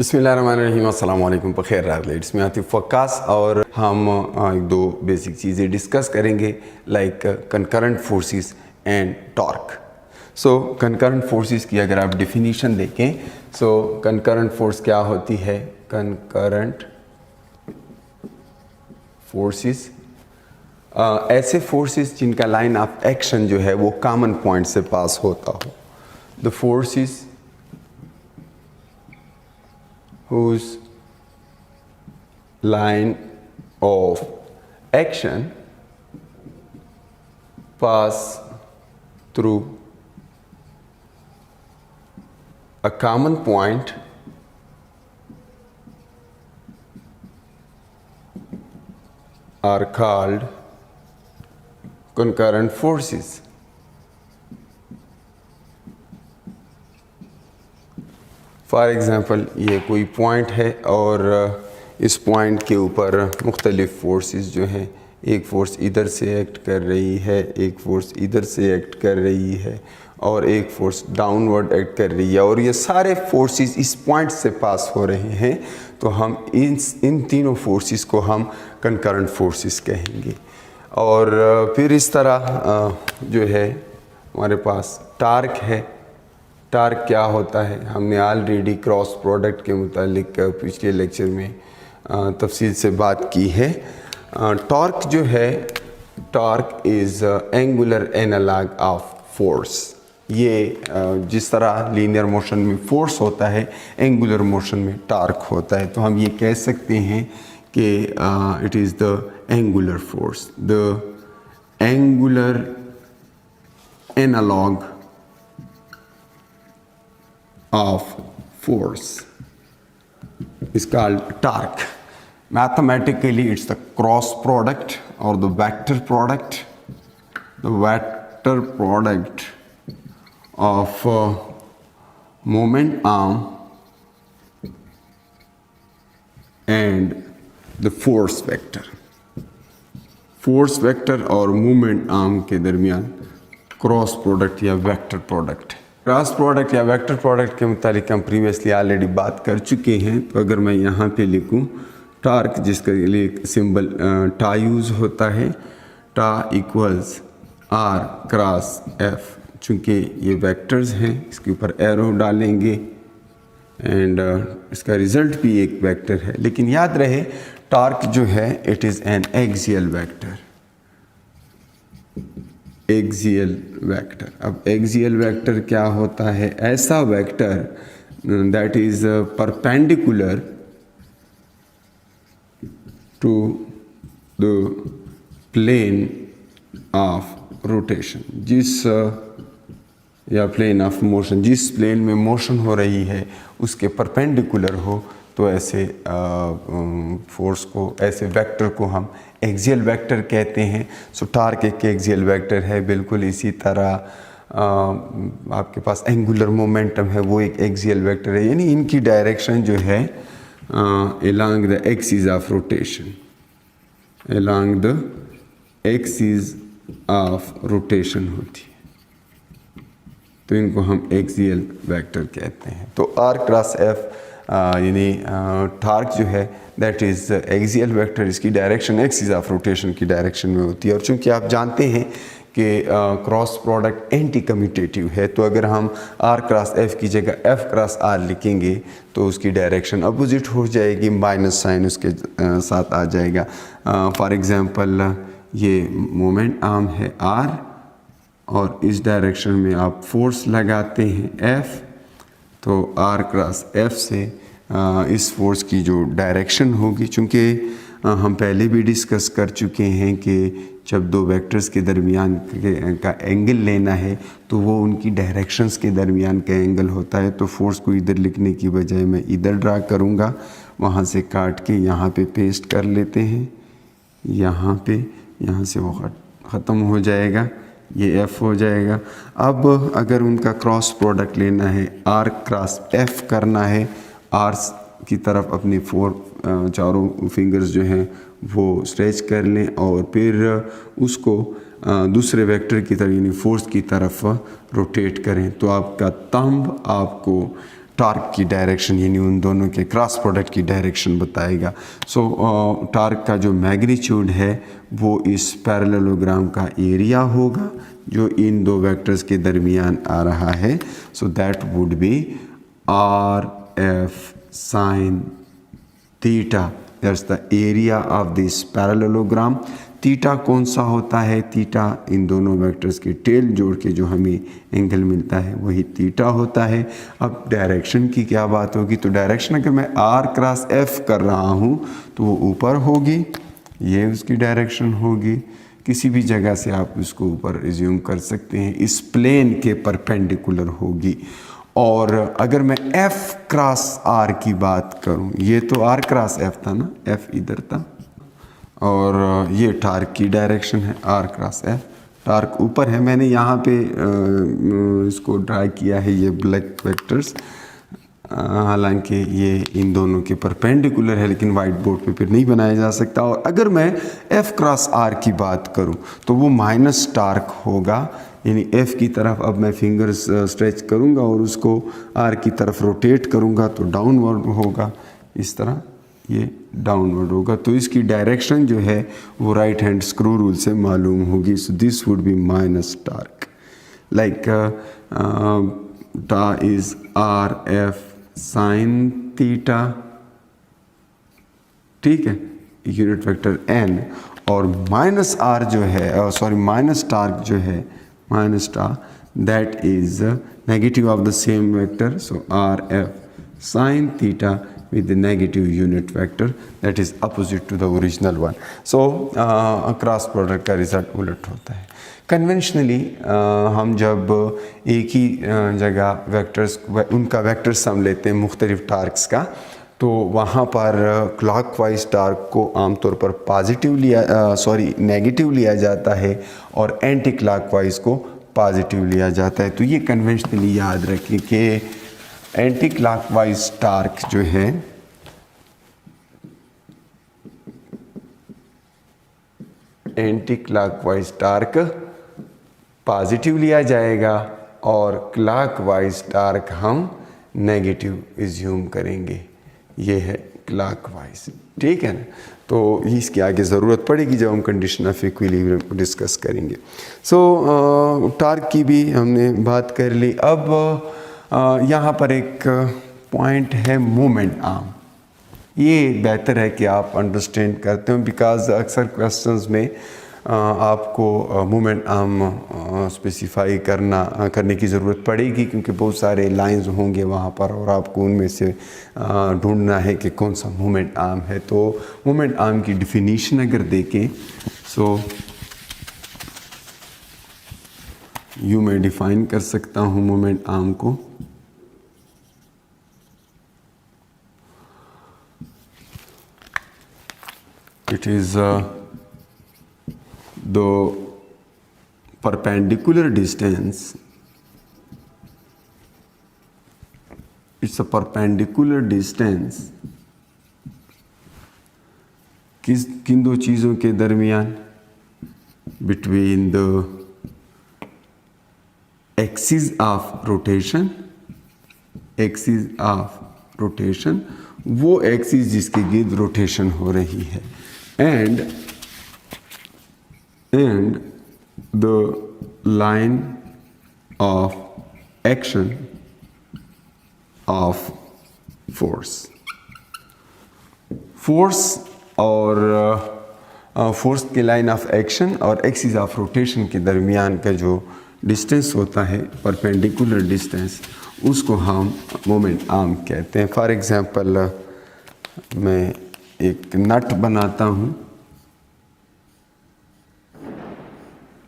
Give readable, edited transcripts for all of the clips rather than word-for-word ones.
बिस्मिल्लाहिर्रहमानिर्रहीम, अस्सलाम वालेकुम, बखैर रागलेट्स में आतिफ वक्कास और हम एक दो बेसिक चीज़ें डिस्कस करेंगे like concurrent forces and torque. So concurrent forces की अगर आप डिफिनीशन देखें, सो कंकरेंट फोर्स क्या होती है? कंकरेंट फोर्सेस ऐसे फोर्सेस जिनका लाइन ऑफ एक्शन जो है वो कॉमन पॉइंट से पास होता हो। The forces whose line of action pass through a common point are called concurrent forces. For example ये कोई पॉइंट है और इस पॉइंट के ऊपर मुख्तलिफ़ फोर्सेस जो हैं, एक फ़ोर्स इधर से एक्ट कर रही है, एक फ़ोर्स इधर से एक्ट कर रही है और एक फ़ोर्स डाउनवर्ड एक्ट कर रही है और ये सारे फोर्सेस इस पॉइंट से पास हो रहे हैं, तो हम इन तीनों फोर्सेस को हम कंकरेंट फोर्सेस कहेंगे। और फिर इस तरह जो है हमारे पास टार्क है। टार्क क्या होता है? हमने ऑलरेडी क्रॉस प्रोडक्ट के मुतालिक पिछले लेक्चर में तफसील से बात की है। टॉर्क जो है, torque is angular analog of force. ये जिस तरह लीनियर मोशन में फोर्स होता है, एंगुलर मोशन में टॉर्क होता है, तो हम ये कह सकते हैं कि it is the angular force. The angular analog of force is called torque. Mathematically it's the cross product or the vector product of moment arm and the force vector. force vector और movement arm के दरमियान cross product या vector product. Cross product या vector product के मुतालिक हम previously already बात कर चुके हैं। तो अगर मैं यहाँ पे लिखूँ टार्क, जिसके लिए सिंबल टा यूज़ होता है, टा इक्वल्स आर क्रॉस एफ। चूँकि ये वेक्टर्स हैं, इसके ऊपर एरो डालेंगे एंड इसका रिज़ल्ट भी एक वेक्टर है। लेकिन याद रहे टार्क जो है it is an axial vector. Axial vector. अब एक्सियल वेक्टर क्या होता है? ऐसा vector that is perpendicular to the plane of rotation, जिस या प्लेन ऑफ मोशन, जिस प्लेन में मोशन हो रही है उसके परपेंडिकुलर हो, तो ऐसे फोर्स को, ऐसे वेक्टर को हम एक्सियल वेक्टर कहते हैं। सो टार्क एक एक्सियल वेक्टर है। बिल्कुल इसी तरह आपके पास एंगुलर मोमेंटम है, वो एक एक्सियल वेक्टर है। यानी इनकी डायरेक्शन जो है along the axis of rotation, along the axis of rotation होती है, तो इनको हम एक्सियल वेक्टर कहते हैं। तो आर क्रॉस एफ यानी टार्क जो है दैट इज़ एक्सियल वेक्टर। इसकी डायरेक्शन एक्सिस ऑफ रोटेशन की डायरेक्शन में होती है। और चूँकि आप जानते हैं कि क्रॉस प्रोडक्ट एंटी कम्यूटेटिव है, तो अगर हम आर क्रॉस एफ की जगह एफ क्रॉस आर लिखेंगे तो उसकी डायरेक्शन अपोजिट हो जाएगी, माइनस साइन उसके साथ आ जाएगा। फॉर एग्ज़ाम्पल ये मोमेंट आर्म है आर और इस डायरेक्शन में आप फोर्स लगाते हैं एफ, तो आर क्रॉस एफ से इस फोर्स की जो डायरेक्शन होगी, चूँकि हम पहले भी डिस्कस कर चुके हैं कि जब दो वेक्टर्स के दरमियान का एंगल लेना है तो वो उनकी डायरेक्शंस के दरमियान का एंगल होता है। तो फोर्स को इधर लिखने की बजाय मैं इधर ड्रा करूँगा, वहाँ से काट के यहाँ पे पेस्ट कर लेते हैं, यहाँ पे, यहाँ से वो ख़त्म हो जाएगा, ये एफ हो जाएगा। अब अगर उनका क्रॉस प्रोडक्ट लेना है, आर क्रॉस एफ करना है, आर की तरफ अपने चारों फिंगर्स जो हैं वो स्ट्रेच कर लें और फिर उसको दूसरे वेक्टर की तरफ यानी फोर्स की तरफ रोटेट करें, तो आपका थंब आपको टार्क की डायरेक्शन यानी उन दोनों के क्रॉस प्रोडक्ट की डायरेक्शन बताएगा। सो टार्क का जो मैग्नीट्यूड है वो इस पैरेललोग्राम का एरिया होगा जो इन दो वेक्टर्स के दरमियान आ रहा है। So that would be are F sine theta, that's the area of this parallelogram. Theta कौन सा होता है? थीटा इन दोनों वेक्टर्स के टेल जोड़ के जो हमें एंगल मिलता है वही थीटा होता है। अब डायरेक्शन की क्या बात होगी? तो डायरेक्शन अगर मैं आर क्रॉस एफ कर रहा हूँ तो वो ऊपर होगी, ये उसकी डायरेक्शन होगी। किसी भी जगह से आप उसको ऊपर रिज्यूम कर सकते हैं, इस प्लेन के परपेंडिकुलर होगी। और अगर मैं एफ क्रॉस आर की बात करूँ, ये तो आर क्रॉस एफ था ना, एफ इधर था, और ये टार्क की डायरेक्शन है आर क्रॉस एफ। टार्क ऊपर है, मैंने यहाँ पे इसको ड्रा किया है ये ब्लैक वेक्टर्स, हालांकि ये इन दोनों के परपेंडिकुलर है लेकिन वाइट बोर्ड पे फिर नहीं बनाया जा सकता। और अगर मैं एफ क्रॉस आर की बात करूँ तो वो माइनस टार्क होगा, यानी एफ की तरफ अब मैं फिंगर्स स्ट्रेच करूँगा और उसको आर की तरफ रोटेट करूँगा तो डाउनवर्ड होगा, इस तरह ये डाउनवर्ड होगा। तो इसकी डायरेक्शन जो है वो राइट हैंड स्क्रू रूल से मालूम होगी। So this would be minus torque, like tau is R F sine theta, ठीक है, यूनिट वेक्टर एन, और माइनस आर जो है, सॉरी माइनस टार्क जो है, minus tau, that is negative of the same vector. So R F sine theta with the negative unit vector that is opposite to the original one. So cross product का result उलट होता है। Conventionally हम जब एक ही जगह vectors उनका vector sum लेते हैं मुख्तलिफ टार्क्स का, तो वहाँ पर क्लॉकवाइज टार्क को आमतौर पर पॉजिटिव नेगेटिव लिया जाता है और एंटी क्लॉकवाइज को पॉजिटिव लिया जाता है। तो ये कन्वेंशनली याद रखें कि एंटी क्लॉकवाइज टार्क जो है एंटी क्लॉकवाइज टार्क पॉजिटिव लिया जाएगा और क्लॉकवाइज टार्क हम नेगेटिव एज्यूम करेंगे। ये है क्लॉकवाइज, ठीक है ना। तो इसके आगे ज़रूरत पड़ेगी जब हम कंडीशन ऑफ इक्विलिब्रियम को डिस्कस करेंगे। सो टार्क की भी हमने बात कर ली। अब यहाँ पर एक पॉइंट है मोमेंट आर्म। ये बेहतर है कि आप अंडरस्टैंड करते हो, बिकॉज अक्सर क्वेश्चंस में आपको मोमेंट आर्म स्पेसिफाई करने की ज़रूरत पड़ेगी, क्योंकि बहुत सारे लाइंस होंगे वहाँ पर और आपको उनमें से ढूंढना है कि कौन सा मोमेंट आर्म है। तो मोमेंट आर्म की डिफिनीशन अगर देखें, सो यूँ मैं डिफ़ाइन कर सकता हूँ मोमेंट आर्म को, it is the perpendicular distance, it's a perpendicular distance किन दो चीज़ों के दरमियान, between the axis of rotation, axis of rotation, वो एक्सिस जिसके गिर्द रोटेशन हो रही है, and the line of action of force और फोर्स के लाइन ऑफ एक्शन और एक्सिस ऑफ रोटेशन के दरमियान का जो डिस्टेंस होता है, परपेंडिकुलर डिस्टेंस, उसको हम मोमेंट आर्म कहते हैं। फॉर एग्जांपल मैं एक नट बनाता हूँ,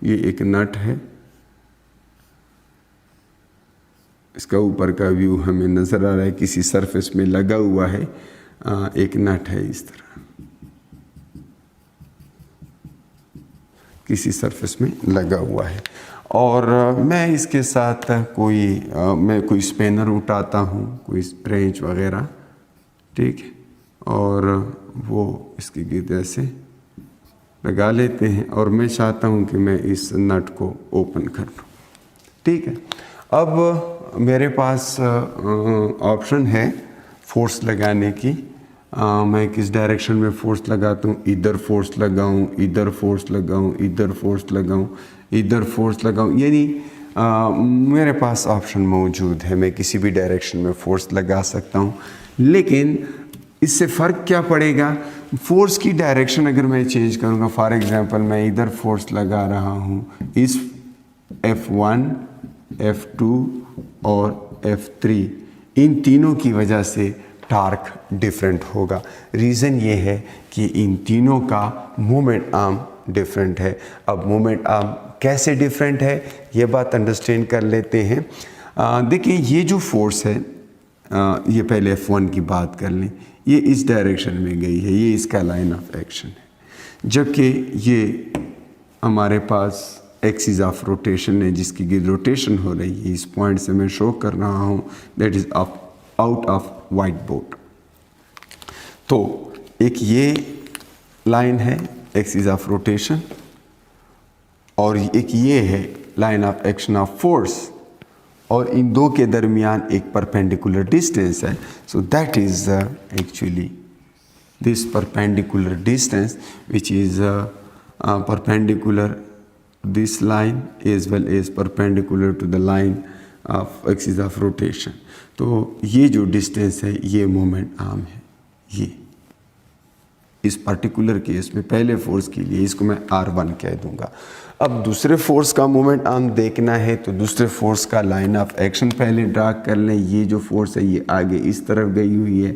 ये एक नट है, इसका ऊपर का व्यू हमें नज़र आ रहा है, किसी सरफेस में लगा हुआ है, एक नट है इस तरह किसी सरफेस में लगा हुआ है, और मैं इसके साथ मैं कोई स्पेनर उठाता हूँ, कोई स्प्रेंच वगैरह, ठीक है, और वो इसके गिर्द ऐसे लगा लेते हैं और मैं चाहता हूँ कि मैं इस नट को ओपन कर दूँ, ठीक है। अब मेरे पास ऑप्शन है फोर्स लगाने की। मैं किस डायरेक्शन में फोर्स लगाता हूँ, इधर फोर्स लगाऊँ, इधर फोर्स लगाऊँ, इधर फोर्स लगाऊँ, इधर फोर्स लगाऊँ, यानी मेरे पास ऑप्शन मौजूद है, मैं किसी भी डायरेक्शन में फोर्स लगा सकता हूँ। लेकिन इससे फ़र्क क्या पड़ेगा, फोर्स की डायरेक्शन अगर मैं चेंज करूँगा, फॉर एग्जांपल मैं इधर फोर्स लगा रहा हूँ, इस F1, F2 और F3, इन तीनों की वजह से टार्क डिफरेंट होगा। रीज़न ये है कि इन तीनों का मोमेंट आर्म डिफरेंट है। अब मोमेंट आर्म कैसे डिफरेंट है ये बात अंडरस्टैंड कर लेते हैं। देखिए ये जो फोर्स है, ये पहले F1 की बात कर लें, ये इस डायरेक्शन में गई है, ये इसका लाइन ऑफ एक्शन है, जबकि ये हमारे पास एक्सिस ऑफ रोटेशन है जिसकी रोटेशन हो रही है। इस पॉइंट से मैं शो कर रहा हूँ, that is out of white board. तो एक ये लाइन है एक्सिस ऑफ रोटेशन और एक ये है line of action of force, और इन दो के दरमियान एक परपेंडिकुलर डिस्टेंस है। So that is actually this perpendicular distance which is perpendicular this line as well as perpendicular to the line of axis of rotation। तो ये जो डिस्टेंस है ये मोमेंट आर्म है। ये इस पर्टिकुलर केस में पहले फोर्स के लिए इसको मैं R1 कह दूंगा। अब दूसरे फोर्स का मोमेंट आर्म देखना है तो दूसरे फोर्स का लाइन ऑफ एक्शन पहले ड्रा कर लें। ये जो फोर्स है ये आगे इस तरफ गई हुई है,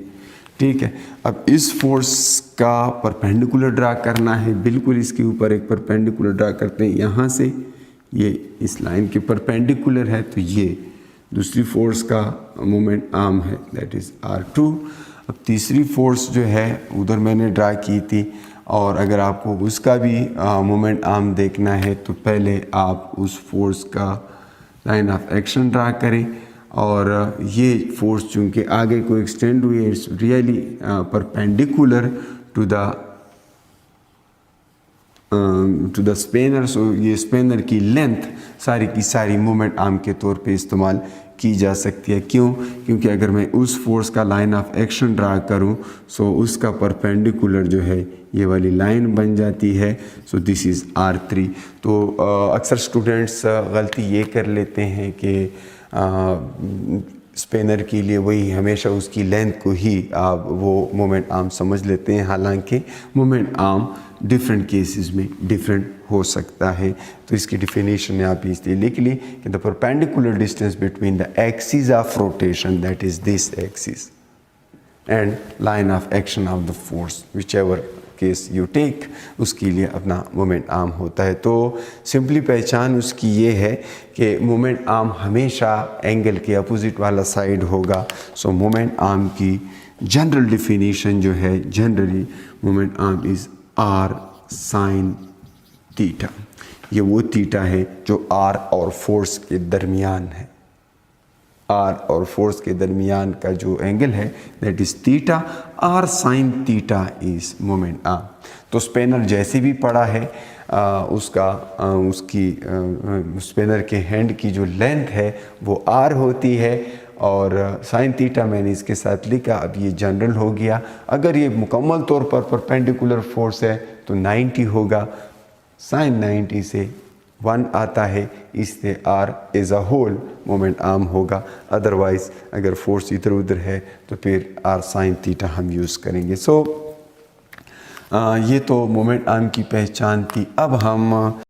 ठीक है। अब इस फोर्स का परपेंडिकुलर ड्रा करना है, बिल्कुल इसके ऊपर एक परपेंडिकुलर ड्रा करते हैं। यहाँ से ये इस लाइन के परपेंडिकुलर है, तो ये दूसरी फोर्स का मोमेंट आर्म है, दैट इज़ R2। अब तीसरी फोर्स जो है उधर मैंने ड्रा की थी, और अगर आपको उसका भी मोमेंट आर्म देखना है तो पहले आप उस फोर्स का लाइन ऑफ एक्शन ड्रा करें। और ये फोर्स चूँकि आगे को एक्सटेंड हुई है, it's really perpendicular to the spanner. So ये स्पेनर की लेंथ सारी की सारी मोमेंट आर्म के तौर पे इस्तेमाल की जा सकती है। क्यों? क्योंकि अगर मैं उस फोर्स का लाइन ऑफ एक्शन ड्रा करूं सो उसका परपेंडिकुलर जो है ये वाली लाइन बन जाती है। So this is R3। तो अक्सर स्टूडेंट्स गलती ये कर लेते हैं कि स्पेनर के लिए वही हमेशा उसकी लेंथ को ही आप वो मोमेंट आर्म समझ लेते हैं, हालांकि मोमेंट आर्म डिफरेंट केसेस में डिफरेंट हो सकता है। तो इसकी डिफिनेशन आप इसलिए लिख ली कि the perpendicular distance between the axis of rotation, that is this axis, and line of action of the force, whichever case you take, उसके लिए अपना मोमेंट आर्म होता है। तो सिंपली पहचान उसकी ये है कि मोमेंट आर्म हमेशा एंगल के अपोजिट वाला साइड होगा। सो मोमेंट आर्म की जनरल डिफिनीशन जो है, generally moment arm is R sin theta. ये वो थीटा है जो R और फोर्स के दरमियान है। R और फोर्स के दरमियान का जो एंगल है that is theta. R sin theta is moment arm. तो स्पेनर जैसे भी पड़ा है उसकी स्पेनर के हैंड की जो लेंथ है वो R होती है, और साइन थीटा मैंने इसके साथ लिखा। अब ये जनरल हो गया। अगर ये मुकम्मल तौर पर परपेंडिकुलर फोर्स है तो 90 होगा, साइन 90 से 1 आता है, इससे R as a whole moment arm होगा। अदरवाइज अगर फोर्स इधर उधर है तो फिर R साइन थीटा हम यूज़ करेंगे। सो ये तो मोमेंट आर्म की पहचान थी। अब हम